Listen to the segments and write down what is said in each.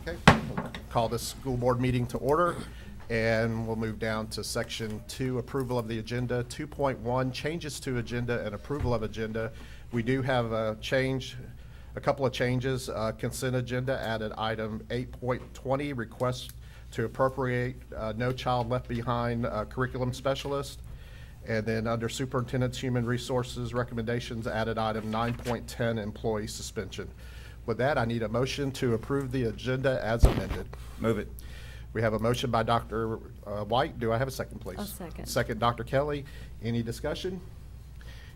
Okay, we'll call this school board meeting to order, and we'll move down to section 2, approval of the agenda. 2.1, changes to agenda and approval of agenda. We do have a couple of changes. Consent agenda added item 8.20, request to appropriate No Child Left Behind curriculum specialist. And then under Superintendent's Human Resources recommendations, added item 9.10, employee suspension. With that, I need a motion to approve the agenda as amended. Move it. We have a motion by Dr. White. Do I have a second, please? I'll second. Second, Dr. Kelly. Any discussion?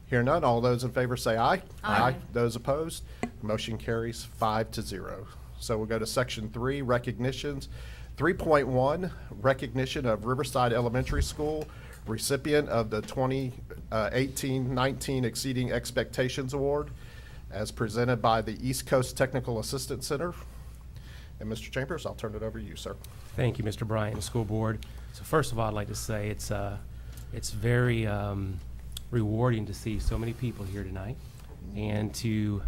Hear none. All those in favor say aye. Aye. Those opposed? Motion carries 5-0. So we'll go to section 3, recognitions. 3.1, recognition of Riverside Elementary School, recipient of the 2018-19 Exceeding Expectations Award, as presented by the East Coast Technical Assistance Center. And Mr. Chambers, I'll turn it over to you, sir. Thank you, Mr. Bryant, School Board. So first of all, I'd like to say it's very rewarding to see so many people here tonight and to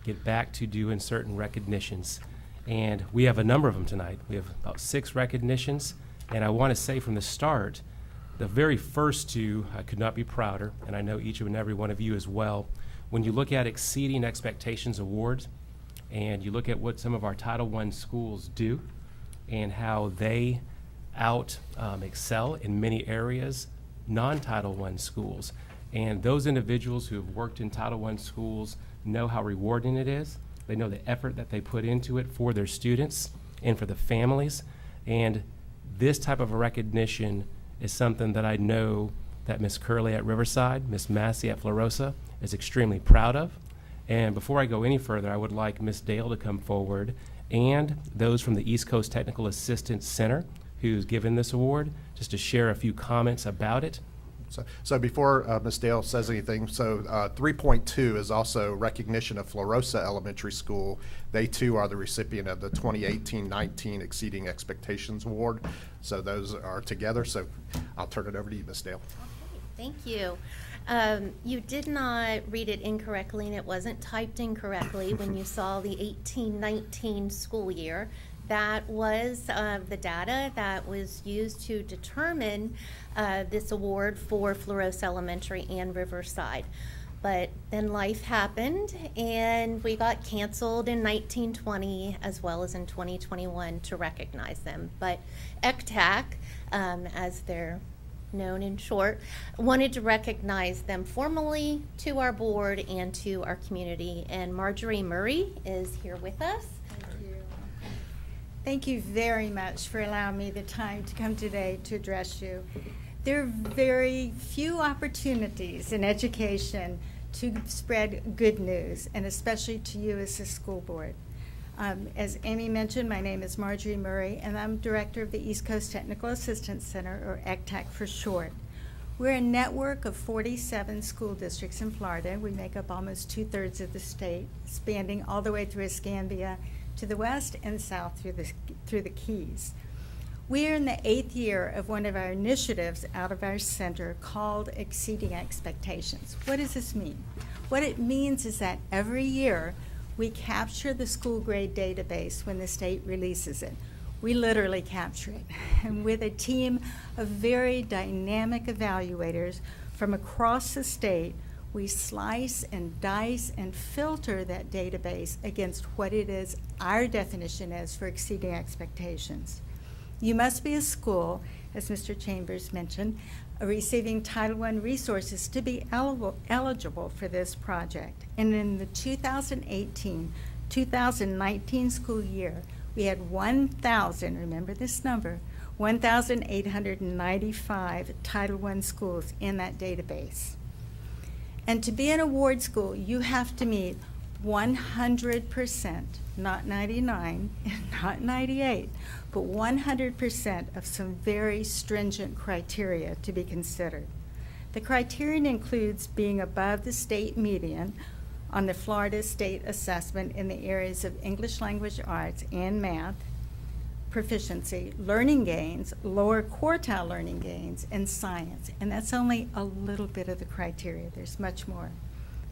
get back to doing certain recognitions. And we have a number of them tonight. We have about 6 recognitions. And I want to say from the start, the very first 2, I could not be prouder, and I know each and every one of you as well. When you look at Exceeding Expectations Awards, and you look at what some of our Title I schools do and how they excel in many areas, non-Title I schools. And those individuals who have worked in Title I schools know how rewarding it is. They know the effort that they put into it for their students and for the families. And this type of a recognition is something that I know that Ms. Curley at Riverside, Ms. Massey at Fluorescent is extremely proud of. And before I go any further, I would like Ms. Dale to come forward and those from the East Coast Technical Assistance Center who's given this award, just to share a few comments about it. So before Ms. Dale says anything, 3.2 is also recognition of Fluorescent Elementary School. They too are the recipient of the 2018-19 Exceeding Expectations Award. So those are together. So I'll turn it over to you, Ms. Dale. Okay, thank you. You did not read it incorrectly, and it wasn't typed incorrectly when you saw the 18-19 school year. That was the data that was used to determine this award for Fluorescent Elementary and Riverside. But then life happened, and we got canceled in 1920 as well as in 2021 to recognize them. But ECTAC, as they're known in short, wanted to recognize them formally to our board and to our community. And Marjorie Murray is here with us. Thank you very much for allowing me the time to come today to address you. There are very few opportunities in education to spread good news, and especially to you as a school board. As Amy mentioned, my name is Marjorie Murray, and I'm director of the East Coast Technical Assistance Center, or ECTAC for short. We're a network of 47 school districts in Florida. We make up almost 2/3 of the state, spanning all the way through Escambia to the west and south through the Keys. We are in the 8th year of one of our initiatives out of our center called Exceeding Expectations. What does this mean? What it means is that every year we capture the school grade database when the state releases it. We literally capture it. And with a team of very dynamic evaluators from across the state, we slice and dice and filter that database against what it is our definition is for exceeding expectations. You must be a school, as Mr. Chambers mentioned, receiving Title I resources to be eligible for this project. And in the 2018-2019 school year, we had remember this number, 1,895 Title I schools in that database. And to be an award school, you have to meet 100%, not 99, not 98, but 100% of some very stringent criteria to be considered. The criterion includes being above the state median on the Florida State Assessment in the areas of English language arts and math, proficiency, learning gains, lower quartile learning gains, and science. And that's only a little bit of the criteria. There's much more.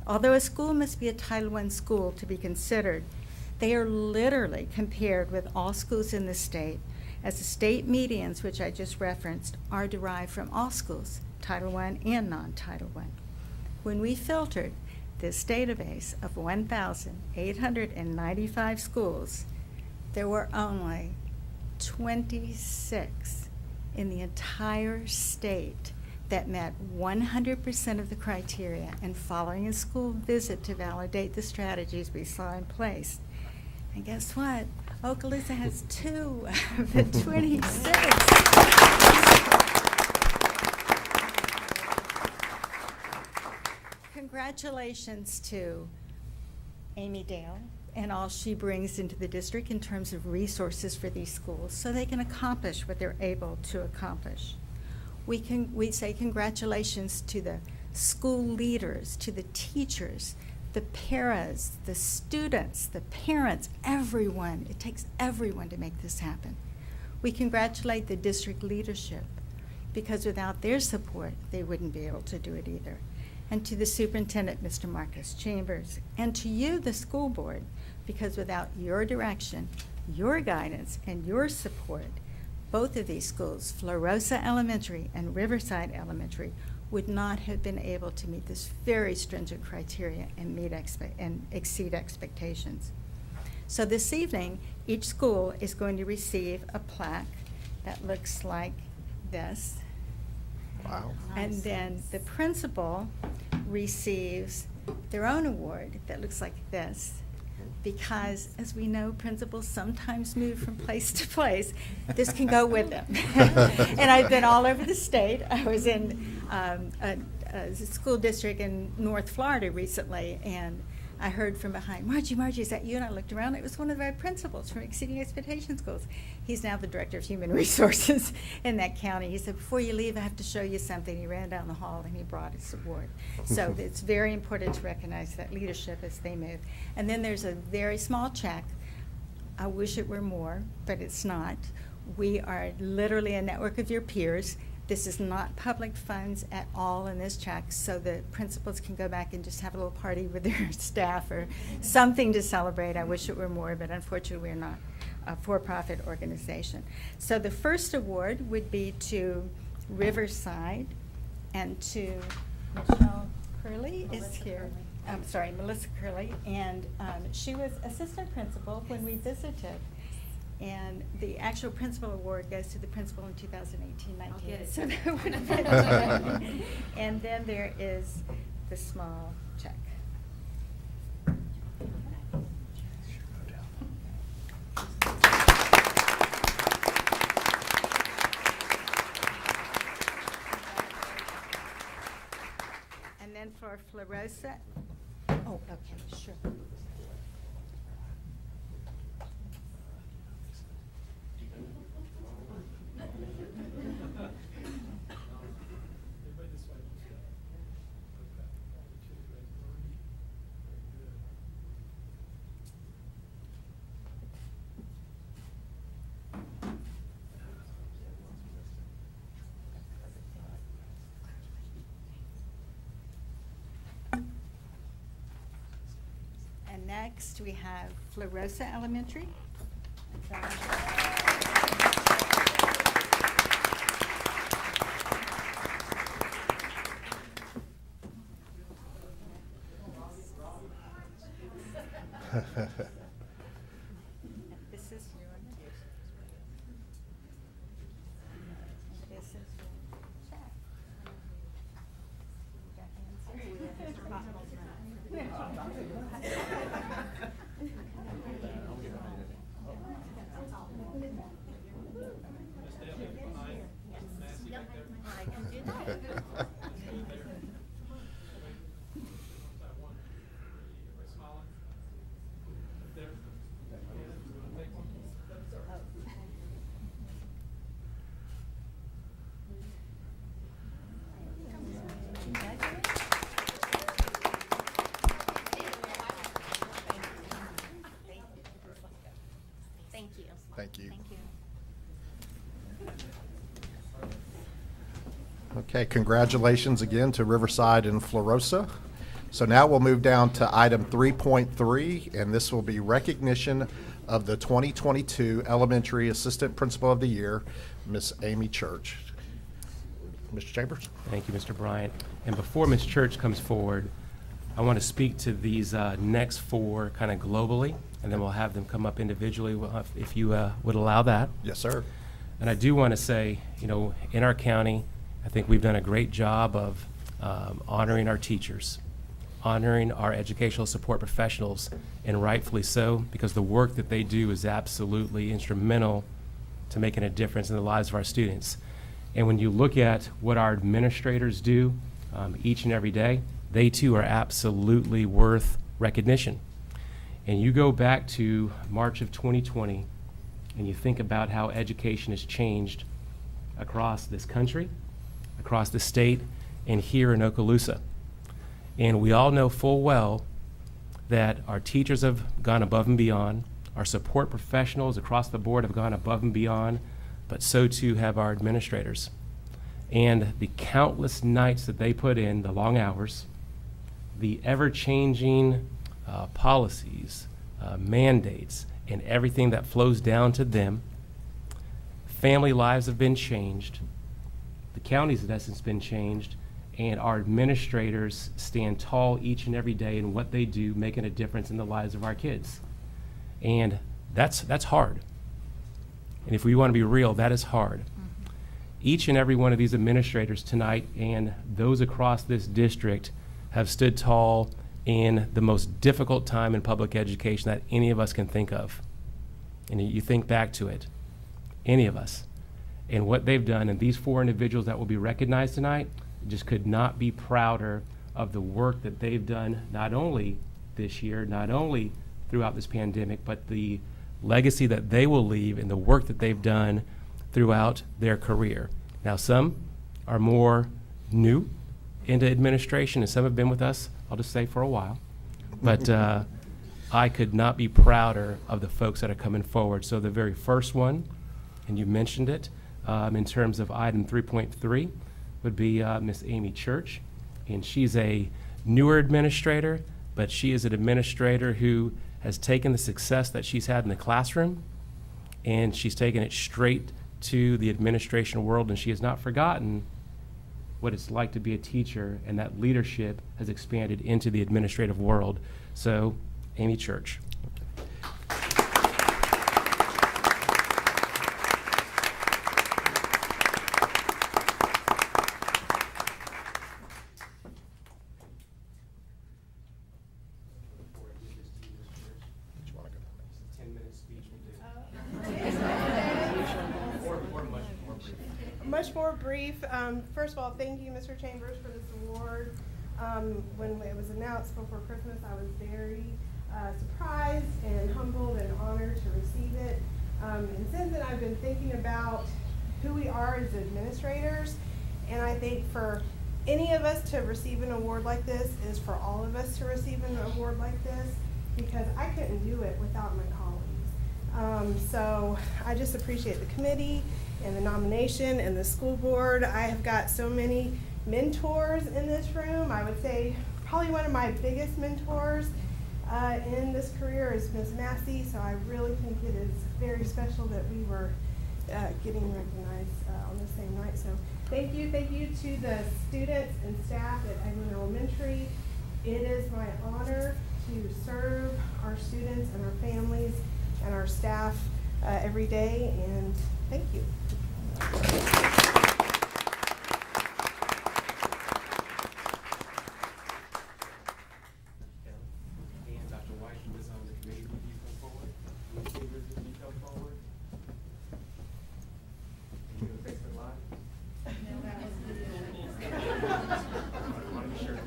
Although a school must be a Title I school to be considered, They are literally compared with all schools in the state, as the state medians, which I just referenced, are derived from all schools, Title I and non-Title I. When we filtered this database of 1,895 schools, there were only 26 in the entire state that met 100% of the criteria, and following a school visit to validate the strategies we saw in place. And guess what? Okaloosa has 2 of the 26. Congratulations to Amy Dale and all she brings into the district in terms of resources for these schools so they can accomplish what they're able to accomplish. We say congratulations to the school leaders, to the teachers, the paras, the students, the parents, everyone. It takes everyone to make this happen. We congratulate the district leadership because without their support, they wouldn't be able to do it either. And to the superintendent, Mr. Marcus Chambers, and to you, the school board, because without your direction, your guidance, and your support, both of these schools, Fluorescent Elementary and Riverside Elementary, would not have been able to meet this very stringent criteria and exceed expectations. So this evening, each school is going to receive a plaque that looks like this. Wow. And then the principal receives their own award that looks like this, because as we know, principals sometimes move from place to place. This can go with them. And I've been all over the state. I was in a school district in North Florida recently, and I heard from behind, Margie, is that you? And I looked around. It was one of our principals from Exceeding Expectation Schools. He's now the director of human resources in that county. He said, before you leave, I have to show you something. He ran down the hall and he brought his award. So it's very important to recognize that leadership as they move. And then there's a very small check. I wish it were more, but it's not. We are literally a network of your peers. This is not public funds at all in this check, so the principals can go back and just have a little party with their staff or something to celebrate. I wish it were more, but unfortunately we're not a for-profit organization. So the first award would be to Riverside and to Michelle Curley is here. I'm sorry, Melissa Curley, and she was assistant principal when we visited. And the actual principal award goes to the principal in 2018-19. So that would have been and then there is the small check. And then for Fluorescent. Oh, okay, sure. And next we have Fluorescent Elementary. This is your this is your check. Yep, I can do that. Thank you. Thank you. Thank you. Okay, congratulations again to Riverside and Fluorescent. So now we'll move down to item 3.3, and this will be recognition of the 2022 Elementary Assistant Principal of the Year, Miss Amy Church. Mr. Chambers? Thank you, Mr. Bryant. And before Ms. Church comes forward, I want to speak to these next four kind of globally, and then we'll have them come up individually if you would allow that. Yes, sir. And I do want to say, you know, in our county, I think we've done a great job of honoring our teachers, honoring our educational support professionals, and rightfully so, because the work that they do is absolutely instrumental to making a difference in the lives of our students. And when you look at what our administrators do each and every day, they too are absolutely worth recognition. And you go back to March of 2020, and you think about how education has changed across this country, across the state, and here in Okaloosa. And we all know full well that our teachers have gone above and beyond, our support professionals across the board have gone above and beyond, but so too have our administrators. And the countless nights that they put in, the long hours, the ever-changing policies, mandates, and everything that flows down to them. Family lives have been changed. The county's in essence been changed, and our administrators stand tall each and every day in what they do, making a difference in the lives of our kids. And that's hard. And if we want to be real, that is hard. Each and every one of these administrators tonight and those across this district have stood tall in the most difficult time in public education that any of us can think of. And you think back to it, any of us, and what they've done. And these four individuals that will be recognized tonight just could not be prouder of the work that they've done, not only this year, not only throughout this pandemic, but the legacy that they will leave and the work that they've done throughout their career. Now, some are more new into administration, and some have been with us, I'll just say, for a while. But I could not be prouder of the folks that are coming forward. So the very first one, and you mentioned it, in terms of item 3.3, would be Miss Amy Church. And she's a newer administrator, but she is an administrator who has taken the success that she's had in the classroom, and she's taken it straight to the administration world, and she has not forgotten what it's like to be a teacher, and that leadership has expanded into the administrative world. So, Amy Church. Much more brief. First of all, thank you, Mr. Chambers, for this award. When it was announced before Christmas, I was very surprised and humbled and honored to receive it. And since then, I've been thinking about who we are as administrators. And I think for any of us to receive an award like this is for all of us to receive an award like this, because I couldn't do it without my colleagues. So I just appreciate the committee and the nomination and the school board. I have got so many mentors in this room. I would say probably one of my biggest mentors in this career is Ms. Massey, so I really think it is very special that we were getting recognized on the same night. So thank you to the students and staff at Eglin Elementary. It is my honor to serve our students and our families and our staff every day, and thank you. And Dr. White, who is on the committee, would you come forward? Ms. Chambers, would you come forward? Are you gonna fix the line? I want to be sure.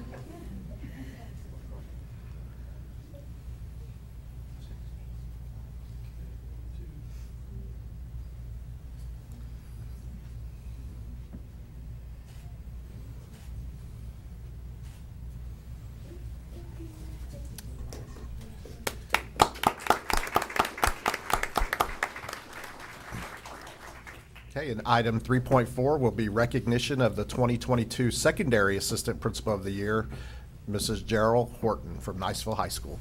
Okay, and item 3.4 will be recognition of the 2022 Secondary Assistant Principal of the Year, Mrs. Gerald Horton from Niceville High School.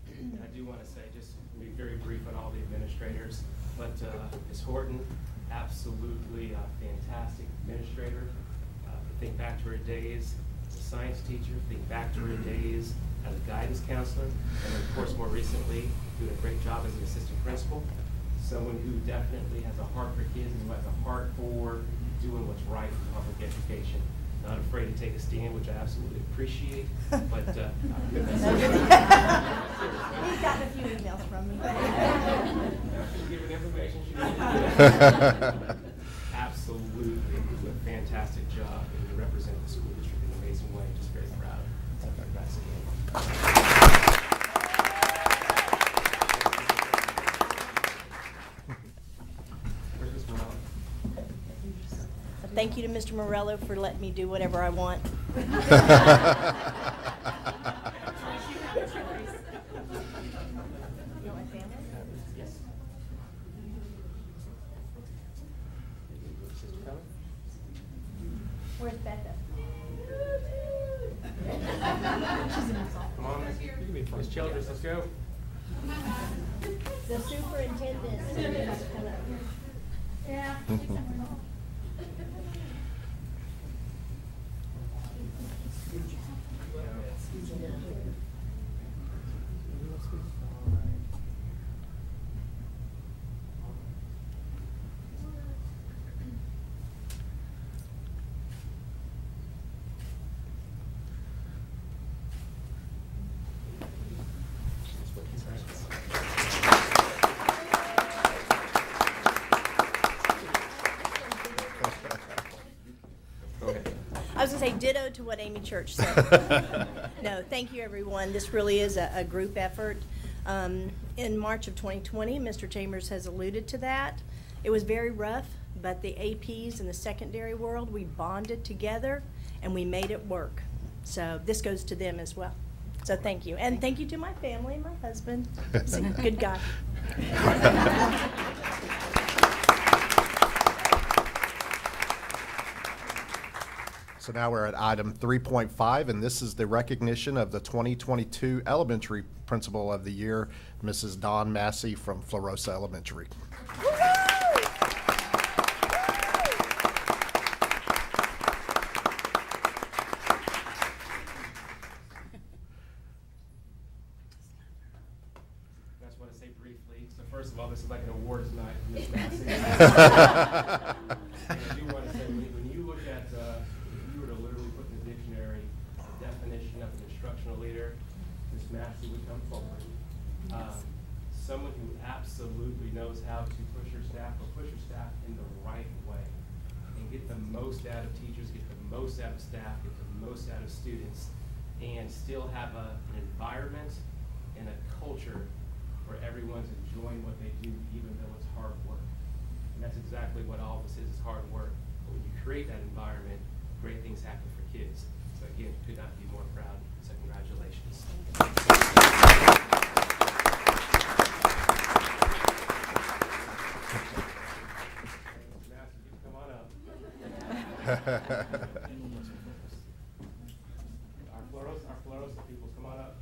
I do want to say, just to be very brief on all the administrators, but Ms. Horton, absolutely a fantastic administrator. Think back to her days as a science teacher, think back to her days as a guidance counselor, and then, of course, more recently, doing a great job as an assistant principal. Someone who definitely has a heart for kids and who has a heart for doing what's right in public education. Not afraid to take a stand, which I absolutely appreciate, but He's gotten a few emails from me. Given information she needs. Absolutely, do a fantastic job, and you represent the school district in an amazing way. Just very proud. So congrats again. Where's Ms. Morello? Thank you to Mr. Morello for letting me do whatever I want. Yes. Sister Kelly? Where's Becca? Come on, Ms. Childress, let's go. The superintendent. Yeah. I was going to say ditto to what Amy Church said. No, thank you, everyone. This really is a group effort. In March of 2020, Mr. Chambers has alluded to that. It was very rough, but the APs in the secondary world, we bonded together and we made it work. So this goes to them as well. So thank you. And thank you to my family, my husband. He's a good guy. So now we're at item 3.5, and this is the recognition of the 2022 Elementary Principal of the Year, Mrs. Dawn Massey from Fluorescent Elementary. I just want to say briefly, so first of all, this is like an awards night for Ms. Massey. And I do want to say, when you look at, if you were to literally put in the dictionary definition of an instructional leader, Ms. Massey would come forward. Someone who absolutely knows how to push her staff in the right way and get the most out of teachers, get the most out of staff, get the most out of students, and still have an environment and a culture where everyone's enjoying what they do, even though it's hard work. And that's exactly what all this is hard work. But when you create that environment, great things happen for kids. So again, could not be more proud. So congratulations. Massey, you can come on up. Our fluorescent people, come on up.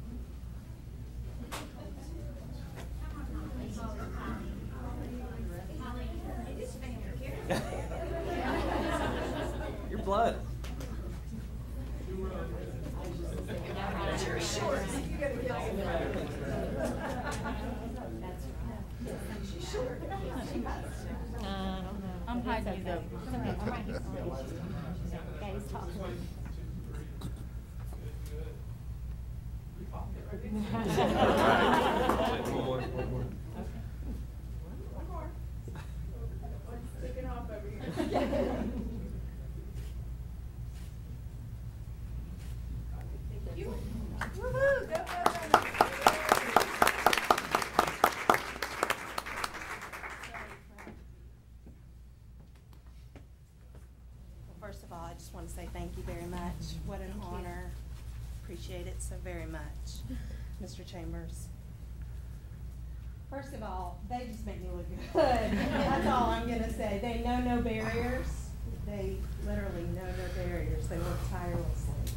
Your blood. I'm hiding you though. Guys talking. One more. Sticking off over here. Woo-hoo, go, go, go. Well, first of all, I just want to say thank you very much. What an honor. Appreciate it so very much, Mr. Chambers. First of all, they just make me look good. That's all I'm gonna say. They know no barriers. They literally know no barriers. They work tirelessly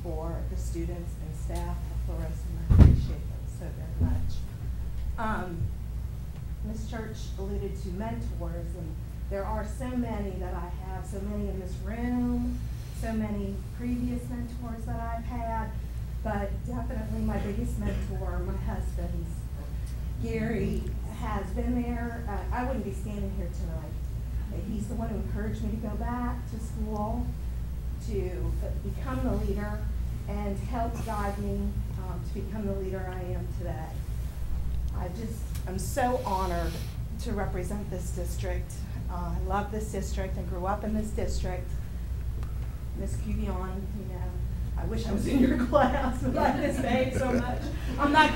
for the students and staff at Fluorescent. I appreciate them so very much. Ms. Church alluded to mentors, and there are so many that I have, so many in this room, so many previous mentors that I've had, but definitely my biggest mentor, my husband's, Gary, has been there. I wouldn't be standing here tonight. He's the one who encouraged me to go back to school, to become the leader, and helped guide me to become the leader I am today. I'm so honored to represent this district. I love this district. I grew up in this district. Miss Cuvion, you know, I wish I was in your class, but I miss Babe so much. I'm not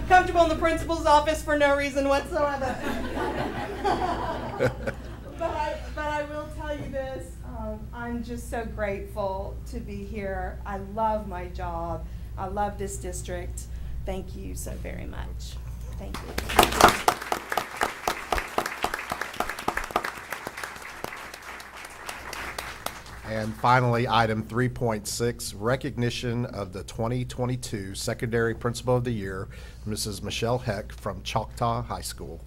comfortable in the principal's office for no reason whatsoever. But I will tell you this, I'm just so grateful to be here. I love my job. I love this district. Thank you so very much. Thank you. And finally, item 3.6, recognition of the 2022 Secondary Principal of the Year, Mrs. Michelle Heck from Choctaw High School.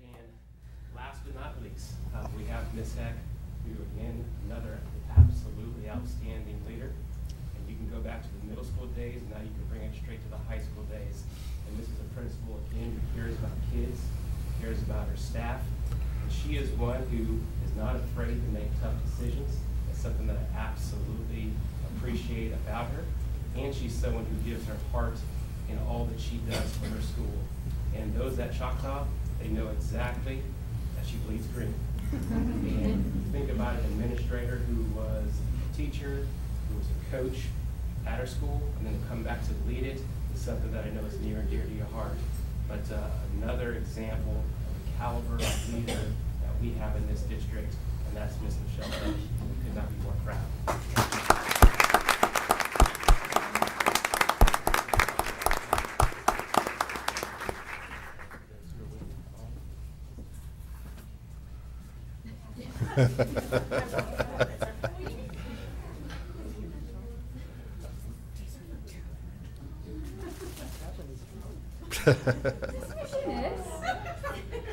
And last but not least, we have Ms. Heck, who again, another absolutely outstanding leader. And you can go back to the middle school days, and now you can bring it straight to the high school days. And this is a principal, again, who cares about kids, cares about her staff. And she is one who is not afraid to make tough decisions. That's something that I absolutely appreciate about her. And she's someone who gives her heart in all that she does for her school. And those at Choctaw, they know exactly that she bleeds green. And you think about an administrator who was a teacher, who was a coach at her school, and then to come back to lead it is something that I know is near and dear to your heart. But another example of the caliber of leader that we have in this district, and that's Ms. Michelle Heck. We could not be more proud.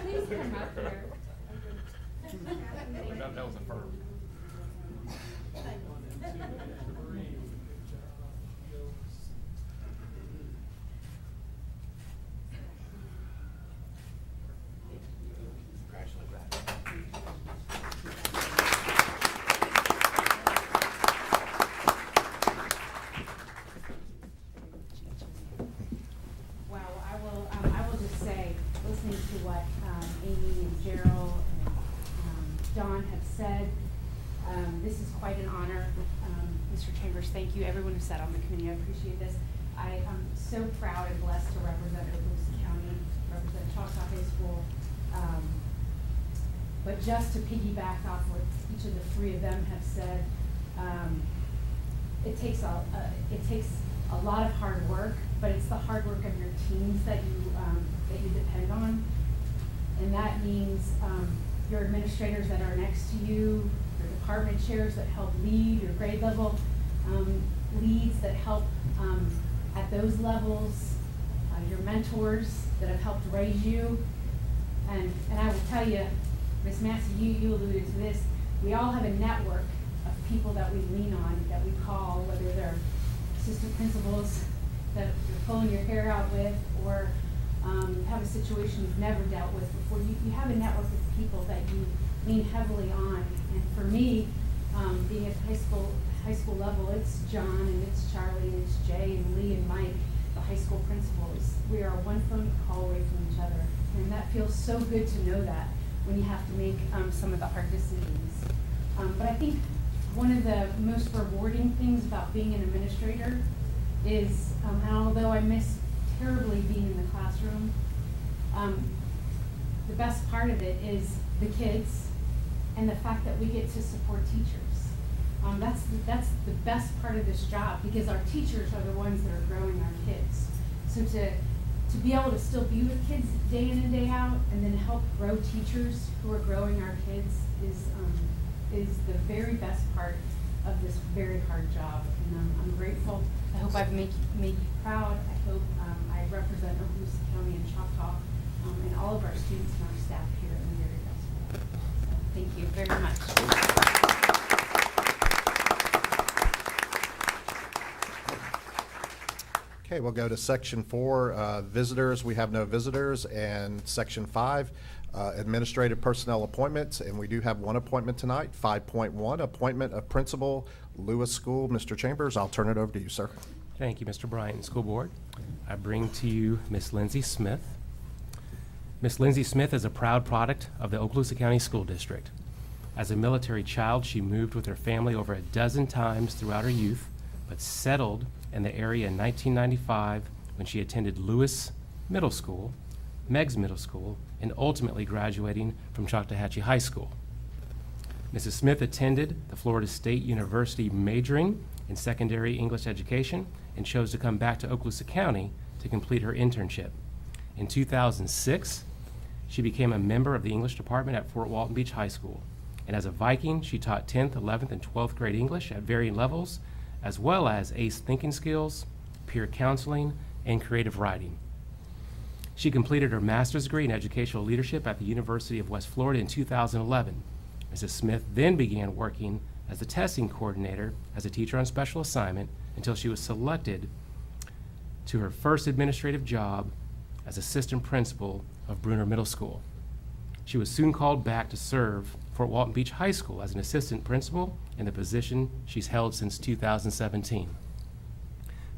Please come up here. That was a firm. Well, I will just say, listening to what Amy and Gerald and Dawn have said, this is quite an honor. Mr. Chambers, thank you. Everyone who sat on the committee, I appreciate this. I am so proud and blessed to represent Okaloosa County, represent Choctaw High School. But just to piggyback off what each of the three of them have said, it takes a lot of hard work, but it's the hard work of your teams that you depend on, and that means your administrators that are next to you, your department chairs that help lead, your grade level leads that help at those levels, your mentors that have helped raise you, and I will tell you, Ms. Massey, you alluded to this. We all have a network of people that we lean on, that we call, whether they're assistant principals that you're pulling your hair out with, or have a situation you've never dealt with before. You have a network of people that you lean heavily on. And for me, being at the high school level, it's John and it's Charlie and it's Jay and Lee and Mike, the high school principals. We are one phone call away from each other. And that feels so good to know that when you have to make some of the hard decisions. But I think one of the most rewarding things about being an administrator is, and although I miss terribly being in the classroom, the best part of it is the kids and the fact that we get to support teachers. That's the best part of this job, because our teachers are the ones that are growing our kids. So to be able to still be with kids day in and day out, and then help grow teachers who are growing our kids is the very best part of this very hard job. And I'm grateful. I hope I've made you proud. I hope I represent Okaloosa County and Choctaw and all of our students and our staff here in the area best. So thank you very much. Okay, we'll go to section 4, visitors. We have no visitors. And section 5, administrative personnel appointments. And we do have one appointment tonight, 5.1, appointment of principal, Lewis School. Mr. Chambers, I'll turn it over to you, sir. Thank you, Mr. Bryant, School Board. I bring to you Miss Lindsey Smith. Miss Lindsey Smith is a proud product of the Okaloosa County School District. As a military child, she moved with her family over a dozen times throughout her youth, but settled in the area in 1995 when she attended Lewis Middle School, Meigs Middle School, and ultimately graduating from Choctawhatchee High School. Mrs. Smith attended the Florida State University majoring in secondary English education and chose to come back to Okaloosa County to complete her internship. In 2006, she became a member of the English department at Fort Walton Beach High School. And as a Viking, she taught 10th, 11th, and 12th grade English at varying levels, as well as ACE thinking skills, peer counseling, and creative writing. She completed her master's degree in educational leadership at the University of West Florida in 2011. Mrs. Smith then began working as the testing coordinator as a teacher on special assignment until she was selected to her first administrative job as assistant principal of Bruner Middle School. She was soon called back to serve Fort Walton Beach High School as an assistant principal in the position she's held since 2017.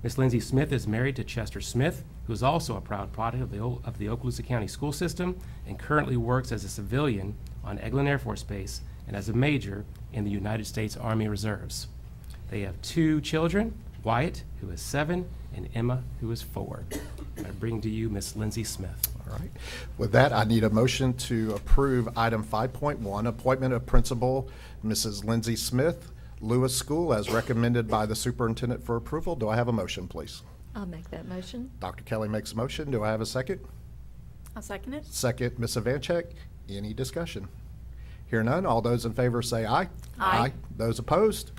Ms. Lindsey Smith is married to Chester Smith, who is also a proud product of the Okaloosa County school system and currently works as a civilian on Eglin Air Force Base and as a major in the United States Army Reserves. They have 2 children, Wyatt, who is 7, and Emma, who is 4. I bring to you Ms. Lindsey Smith. All right. With that, I need a motion to approve item 5.1, appointment of principal, Mrs. Lindsey Smith, Lewis School, as recommended by the superintendent for approval. Do I have a motion, please? I'll make that motion. Dr. Kelly makes a motion. Do I have a second? I'll second it. Second, Ms. Ivanchek. Any discussion? Hear none. All those in favor say aye. Aye. Those opposed?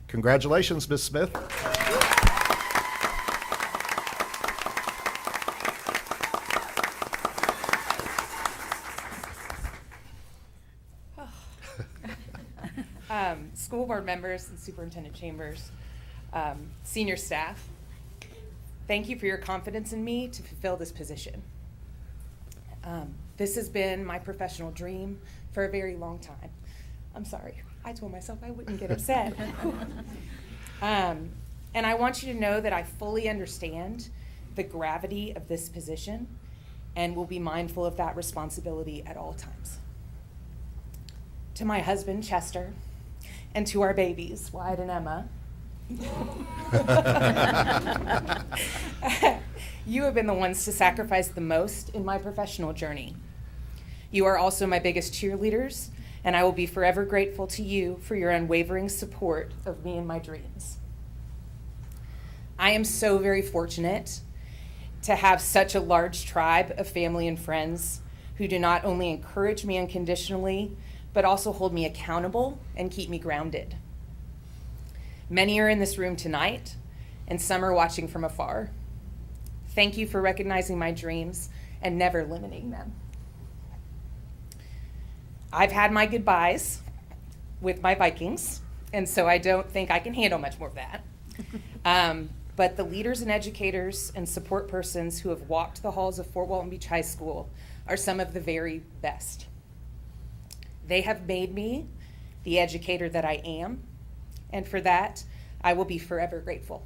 Congratulations, Ms. Smith. School board members and Superintendent Chambers, senior staff, thank you for your confidence in me to fulfill this position. This has been my professional dream for a very long time. I'm sorry, I told myself I wouldn't get upset. And I want you to know that I fully understand the gravity of this position and will be mindful of that responsibility at all times. To my husband, Chester, and to our babies, Wyatt and Emma, you have been the ones to sacrifice the most in my professional journey. You are also my biggest cheerleaders, and I will be forever grateful to you for your unwavering support of me and my dreams. I am so very fortunate to have such a large tribe of family and friends who do not only encourage me unconditionally, but also hold me accountable and keep me grounded. Many are in this room tonight, and some are watching from afar. Thank you for recognizing my dreams and never limiting them. I've had my goodbyes with my Vikings, and so I don't think I can handle much more of that. But the leaders and educators and support persons who have walked the halls of Fort Walton Beach High School are some of the very best. They have made me the educator that I am, and for that, I will be forever grateful.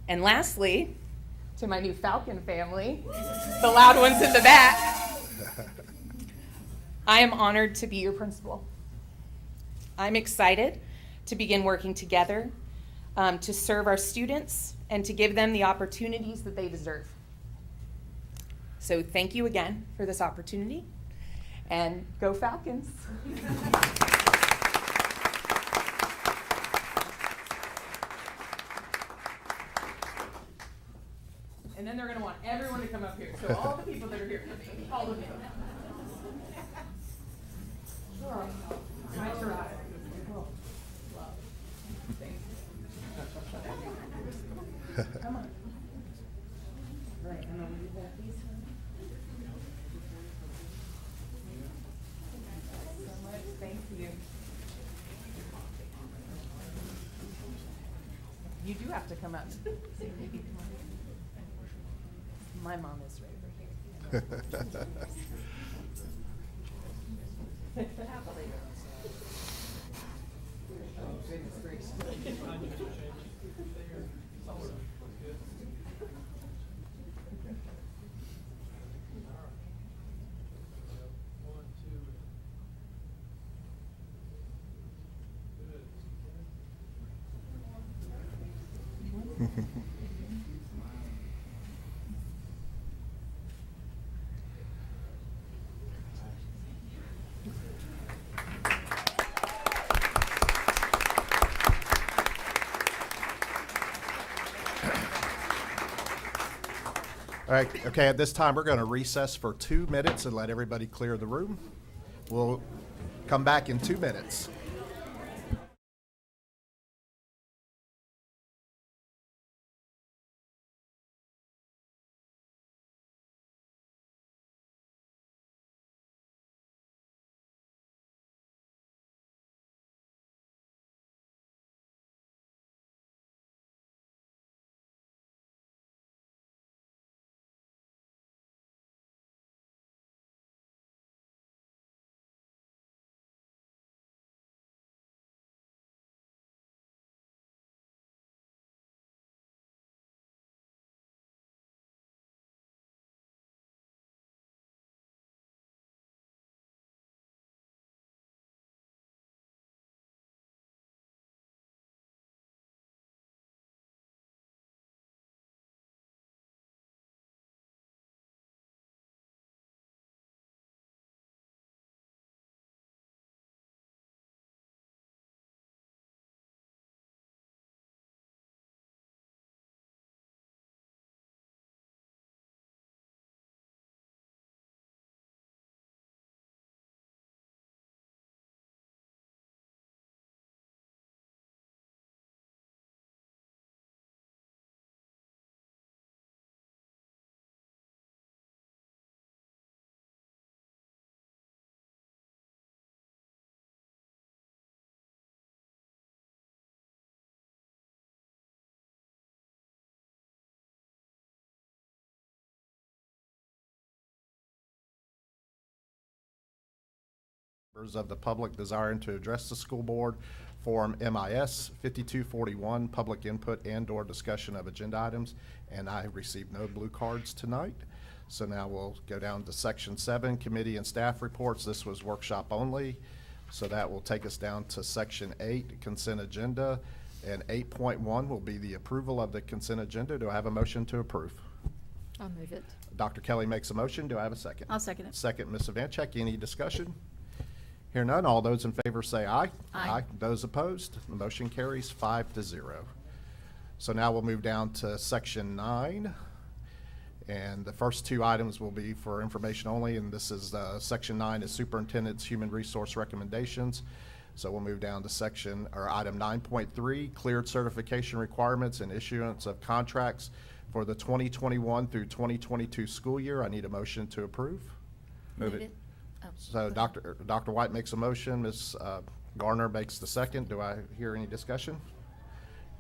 And lastly, to my new Falcon family, the loud ones in the back, I am honored to be your principal. I'm excited to begin working together to serve our students and to give them the opportunities that they deserve. So thank you again for this opportunity. And go Falcons. And then they're going to want everyone to come up here. So all the people that are here, all of you. I tried. Come on. Right, I'm going to do that, please. So much, thank you. You do have to come up. My mom is right over here. Happily. Oh, goodness gracious. All right, okay, at this time, we're going to recess for 2 minutes and let everybody clear the room. We'll come back in 2 minutes. Members of the public desiring to address the school board, Form MIS 5241, public input and/or discussion of agenda items, and I received no blue cards tonight. So now we'll go down to Section 7, committee and staff reports. This was workshop only, so that will take us down to Section 8, consent agenda, and 8.1 will be the approval of the consent agenda. Do I have a motion to approve? I'll move it. Dr. Kelly makes a motion. Do I have a second? I'll second it. Second, Ms. Vancheck. Any discussion? Hear none. All those in favor say aye. Aye. Those opposed, the motion carries 5-0. So now we'll move down to Section 9. And the first 2 items will be for information only, and this is Section 9 is Superintendent's Human Resource Recommendations. So we'll move down to item 9.3, cleared certification requirements and issuance of contracts for the 2021 through 2022 school year. I need a motion to approve. Move it. Oh, So go ahead. Dr. White makes a motion, Ms. Garner makes the second. Do I hear any discussion?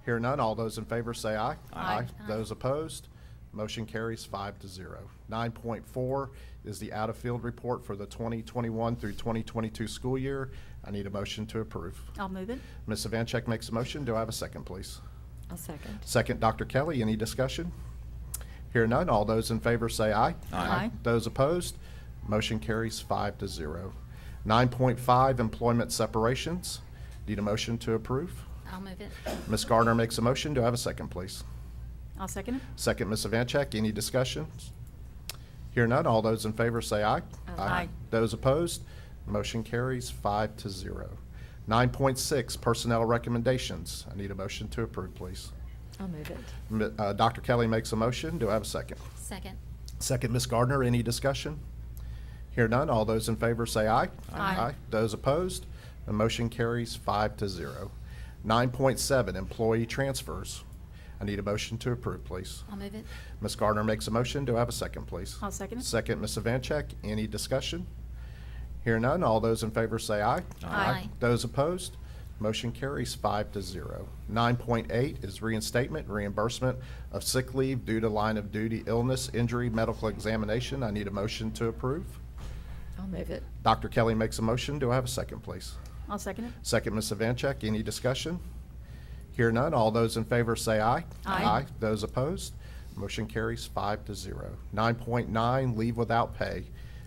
Hear none. All those in favor say aye. Aye. Those opposed, motion carries 5-0. 9.4 is the out-of-field report for the 2021 through 2022 school year. I need a motion to approve. I'll move it. Ms. Vancheck makes a motion. Do I have a second, please? I'll second. Second, Dr. Kelly. Any discussion? Hear none. All those in favor say aye. Aye. Those opposed, motion carries 5-0. 9.5, employment separations. Need a motion to approve. I'll move it. Ms. Gardner makes a motion. Do I have a second, please? I'll second it. Second, Ms. Vancheck. Any discussions? Hear none. All those in favor say aye. Aye. Those opposed? Motion carries 5-0. 9.6, personnel recommendations. I need a motion to approve, please. I'll move it. Dr. Kelly makes a motion. Do I have a second? Second. Second, Ms. Gardner. Any discussion? Hear none. All those in favor say aye. Aye. Those opposed? The motion carries 5-0. 9.7, employee transfers. I need a motion to approve, please. I'll move it. Ms. Gardner makes a motion. Do I have a second, please? I'll second it. Second, Ms. Ivanchek. Any discussion? Hear none. All those in favor say aye. Aye. Those opposed? Motion carries 5-0. 9.8 is reinstatement, reimbursement of sick leave due to line of duty illness, injury, medical examination. I need a motion to approve. I'll move it. Dr. Kelly makes a motion. Do I have a second, please? I'll second it. Second, Ms. Ivanchek. Any discussion? Hear none. All those in favor say aye. Aye. Those opposed? Motion carries 5-0. 9.9, leave without pay.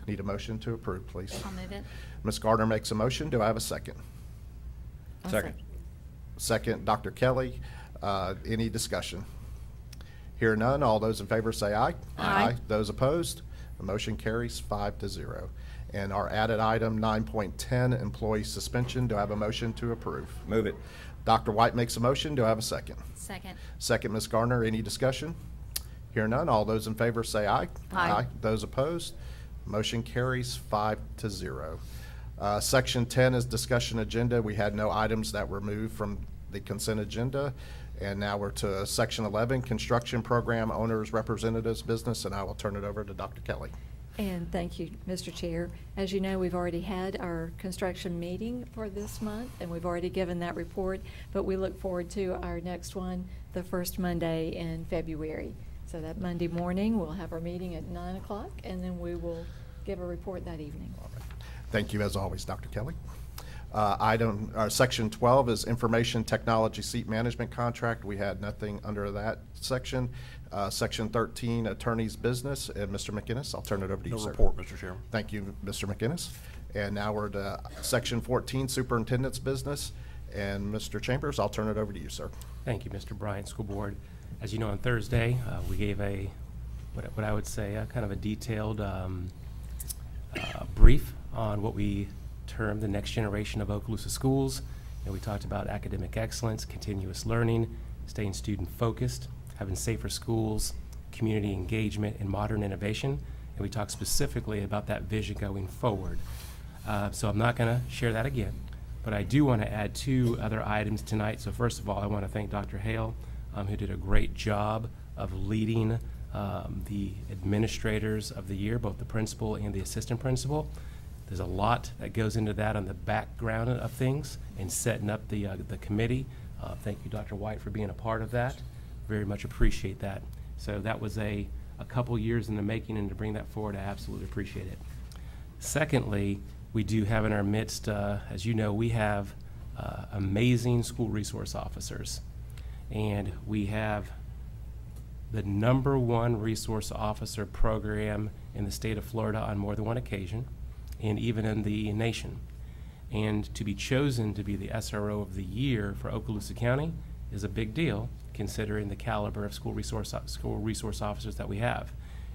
Need a motion to approve, please. I'll move it. Ms. Gardner makes a motion. Do I have a second? I'll Second. Second, Dr. Kelly. Any discussion? Hear none. All those in favor say aye. Aye. Those opposed? The motion carries 5-0. And our added item, 9.10, employee suspension. Do I have a motion to approve? Move it. Dr. White makes a motion. Do I have a second? Second. Second, Ms. Gardner. Any discussion? Hear none. All those in favor say aye. Aye. Those opposed? Motion carries 5-0. Section 10 is discussion agenda. We had no items that were moved from the consent agenda. And now we're to Section 11, construction program owners, representatives, business, and I will turn it over to Dr. Kelly. And thank you, Mr. Chair. As you know, we've already had our construction meeting for this month, and we've already given that report, but we look forward to our next one, the first Monday in February. So that Monday morning, we'll have our meeting at 9 o'clock, and then we will give a report that evening. All right. Thank you, as always, Dr. Kelly. Section 12 is information technology seat management contract. We had nothing under that section. Section 13, attorney's business. And Mr. McInnes, I'll turn it over to you, sir. No report, Mr. Chairman. Thank you, Mr. McInnes. And now we're to Section 14, superintendent's business. And Mr. Chambers, I'll turn it over to you, sir. Thank you, Mr. Bryant, School Board. As you know, on Thursday, we gave what I would say, a kind of a detailed brief on what we termed the next generation of Okaloosa schools. And we talked about academic excellence, continuous learning, staying student-focused, having safer schools, community engagement, and modern innovation. And we talked specifically about that vision going forward. So I'm not going to share that again, but I do want to add two other items tonight. So first of all, I want to thank Dr. Hale, who did a great job of leading the administrators of the year, both the principal and the assistant principal. There's a lot that goes into that on the background of things and setting up the committee. Thank you, Dr. White, for being a part of that. Very much appreciate that. So that was a couple years in the making, and to bring that forward, I absolutely appreciate it. Secondly, we do have in our midst, as you know, we have amazing school resource officers. And we have the #1 resource officer program in the state of Florida on more than one occasion, and even in the nation. And to be chosen to be the SRO of the year for Okaloosa County is a big deal, considering the caliber of school resource officers that we have.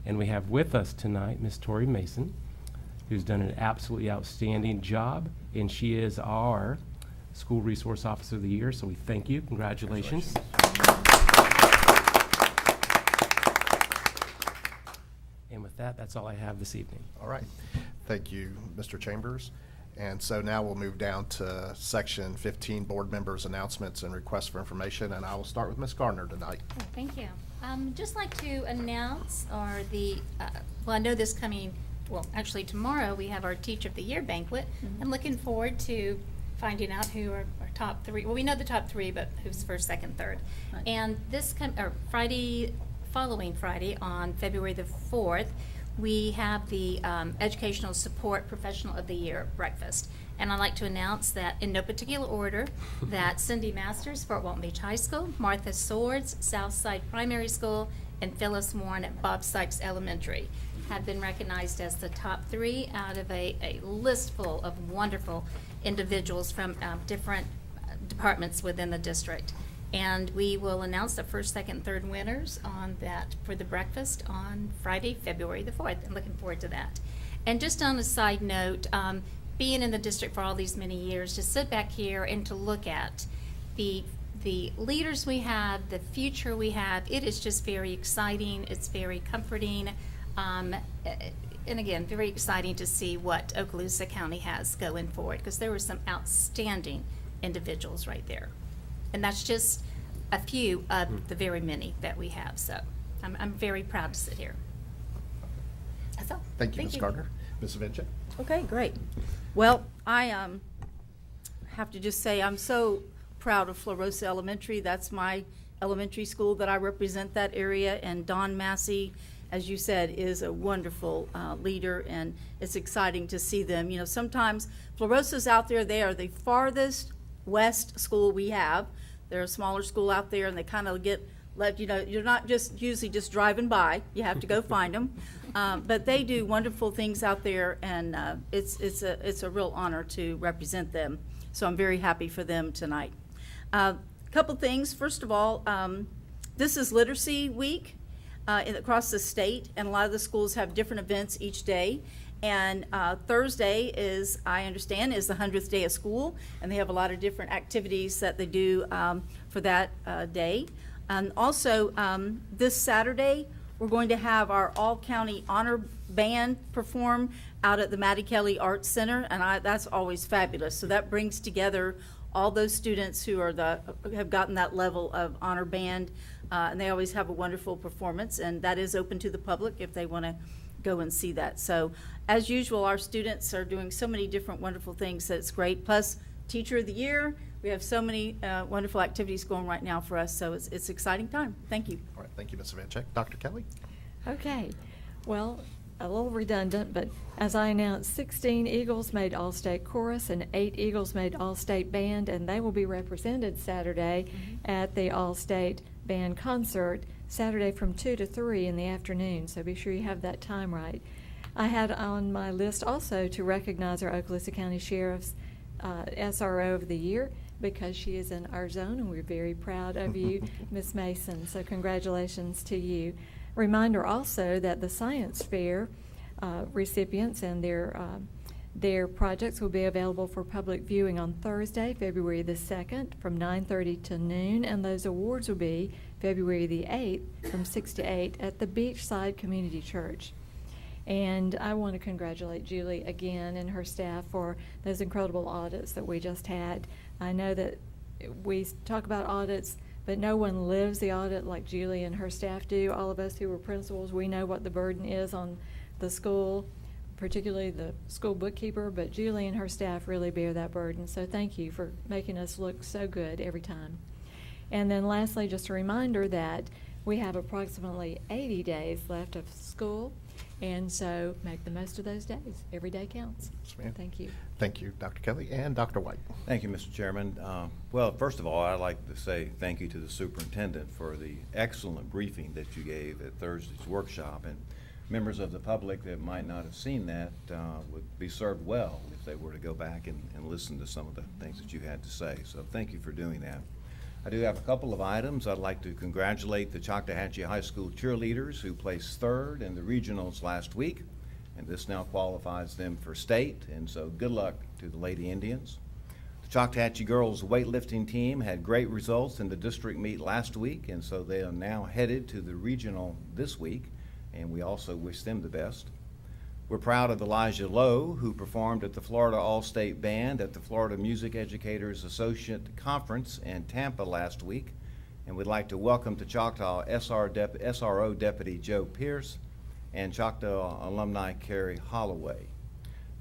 And we have with us tonight Ms. Tori Mason, who's done an absolutely outstanding job, and she is our School Resource Officer of the Year, so we thank you. Congratulations. And with that, that's all I have this evening. All right. Thank you, Mr. Chambers. And so now we'll move down to Section 15, board members' announcements and requests for information, and I will start with Ms. Gardner tonight. Oh, thank you. Just like to announce, well, I know this coming, well, actually tomorrow, we have our Teacher of the Year banquet. I'm looking forward to finding out who are our top three. Well, we know the top three, but who's first, second, third. Right. And this following Friday, on February the 4th, we have the Educational Support Professional of the Year breakfast. And I'd like to announce that, in no particular order, that Cindy Masters, Fort Walton Beach High School, Martha Swords, Southside Primary School, and Phyllis Warren at Bob Sykes Elementary have been recognized as the top three out of a list full of wonderful individuals from different departments within the district. And we will announce the first, second, third winners on that for the breakfast on Friday, February the 4th. I'm looking forward to that. And just on a side note, being in the district for all these many years, to sit back here and to look at the leaders we have, the future we have, it is just very exciting. It's very comforting. And again, very exciting to see what Okaloosa County has going forward, because there were some outstanding individuals right there. And that's just a few of the very many that we have. So I'm very proud to sit here. That's all. Thank you, Ms. Gardner. Ms. Vince? Okay, great. Well, I have to just say I'm so proud of Fluorescent Elementary. That's my elementary school that I represent that area, and Don Massey, as you said, is a wonderful leader, and it's exciting to see them. You know, sometimes Fluorescent's out there, they are the farthest west school we have. They're a smaller school out there, and they kind of get let, you know, you're not just usually just driving by. You have to go find them. But they do wonderful things out there, and it's a real honor to represent them. So I'm very happy for them tonight. Couple things. First of all, this is Literacy Week across the state, and a lot of the schools have different events each day. And Thursday is, I understand, is the 100th day of school, and they have a lot of different activities that they do for that day. And also, this Saturday, we're going to have our all-county honor band perform out at the Mattie Kelly Arts Center, and that's always fabulous. So that brings together all those students who are have gotten that level of honor band, and they always have a wonderful performance, and that is open to the public if they want to go and see that. So as usual, our students are doing so many different wonderful things that it's great. Plus, Teacher of the Year, we have so many wonderful activities going right now for us, so it's an exciting time. Thank you. All right, thank you, Ms. Vanchek. Dr. Kelly? Okay, well, a little redundant, but as I announced, 16 Eagles made All-State Chorus and 8 Eagles made All-State Band, and they will be represented Saturday at the All-State Band concert, Saturday from 2 to 3 in the afternoon, so be sure you have that time right. I had on my list also to recognize our Okaloosa County Sheriff's SRO of the Year, because she is in our zone, and we're very proud of you, Ms. Mason, so congratulations to you. Reminder also that the Science Fair recipients and their projects will be available for public viewing on Thursday, February the 2nd from 9:30 to noon, and those awards will be February the 8th from 6 to 8 at the Beachside Community Church. And I want to congratulate Julie again and her staff for those incredible audits that we just had. I know that we talk about audits, but no one lives the audit like Julie and her staff do. All of us who were principals, we know what the burden is on the school, particularly the school bookkeeper, but Julie and her staff really bear that burden. So thank you for making us look so good every time. And then lastly, just a reminder that we have approximately 80 days left of school, and so make the most of those days. Every day counts. Yes, ma'am. Thank you. Thank you, Dr. Kelly. And Dr. White? Thank you, Mr. Chairman. Well, first of all, I'd like to say thank you to the superintendent for the excellent briefing that you gave at Thursday's workshop. And members of the public that might not have seen that would be served well if they were to go back and listen to some of the things that you had to say. So thank you for doing that. I do have a couple of items. I'd like to congratulate the Choctawhatchee High School cheerleaders who placed third in the regionals last week, and this now qualifies them for state, and so good luck to the Lady Indians. The Choctawhatchee girls weightlifting team had great results in the district meet last week, and so they are now headed to the regional this week, and we also wish them the best. We're proud of Elijah Lowe, who performed at the Florida All-State Band at the Florida Music Educators Associate Conference in Tampa last week. And we'd like to welcome to Choctaw SRO Deputy Joe Pierce and Choctaw alumni Carrie Holloway.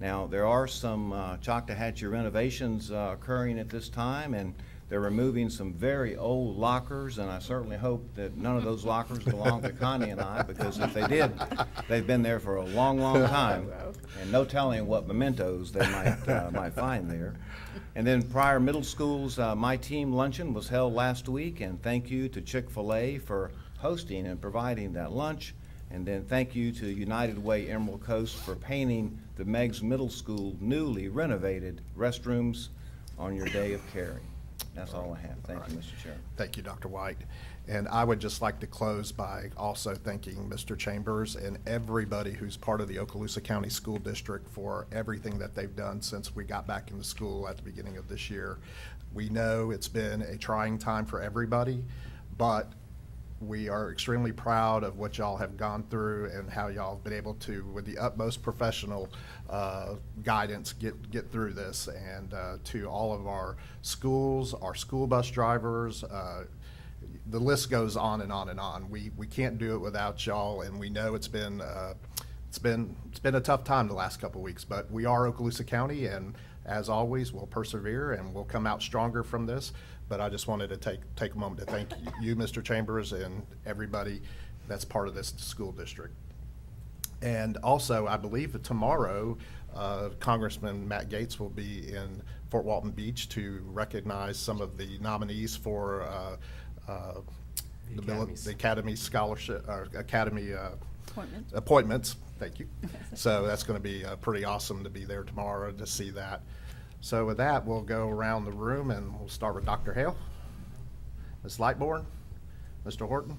Now, there are some Choctawhatchee renovations occurring at this time, and they're removing some very old lockers, and I certainly hope that none of those lockers belong to Connie and I, because if they did, they've been there for a long, long time, and no telling what mementos they might find there. And then Pryor Middle School's My Team Luncheon was held last week, and thank you to Chick-fil-A for hosting and providing that lunch. And then thank you to United Way Emerald Coast for painting the Meigs Middle School newly renovated restrooms on your day of caring. That's all I have. Thank you, Mr. Chairman. Thank you, Dr. White. And I would just like to close by also thanking Mr. Chambers and everybody who's part of the Okaloosa County School District for everything that they've done since we got back into school at the beginning of this year. We know it's been a trying time for everybody, but we are extremely proud of what y'all have gone through and how y'all have been able to, with the utmost professional guidance, get through this. And to all of our schools, our school bus drivers, the list goes on and on and on. We can't do it without y'all, and we know it's been a tough time the last couple of weeks, but we are Okaloosa County, and as always, we'll persevere and we'll come out stronger from this. But I just wanted to take a moment to thank you, Mr. Chambers, and everybody that's part of this school district. And also, I believe that tomorrow, Congressman Matt Gaetz will be in Fort Walton Beach to recognize some of the nominees for the Academy Scholarship, Academy appointments. Thank you. So that's going to be pretty awesome to be there tomorrow to see that. So with that, we'll go around the room and we'll start with Dr. Hale, Ms. Lightbourne, Mr. Horton,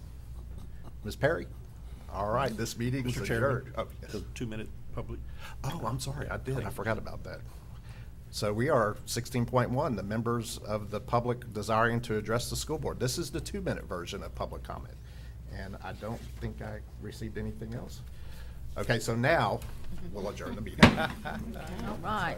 Ms. Perry. All right, this meeting is Mr. adjourned. Chairman, Oh, yes. the 2-minute public. Oh, I'm sorry, I did. I forgot about that. So we are 16.1, the members of the public desiring to address the school board. This is the 2-minute version of public comment. And I don't think I received anything else. Okay, so now we'll adjourn the meeting. All right.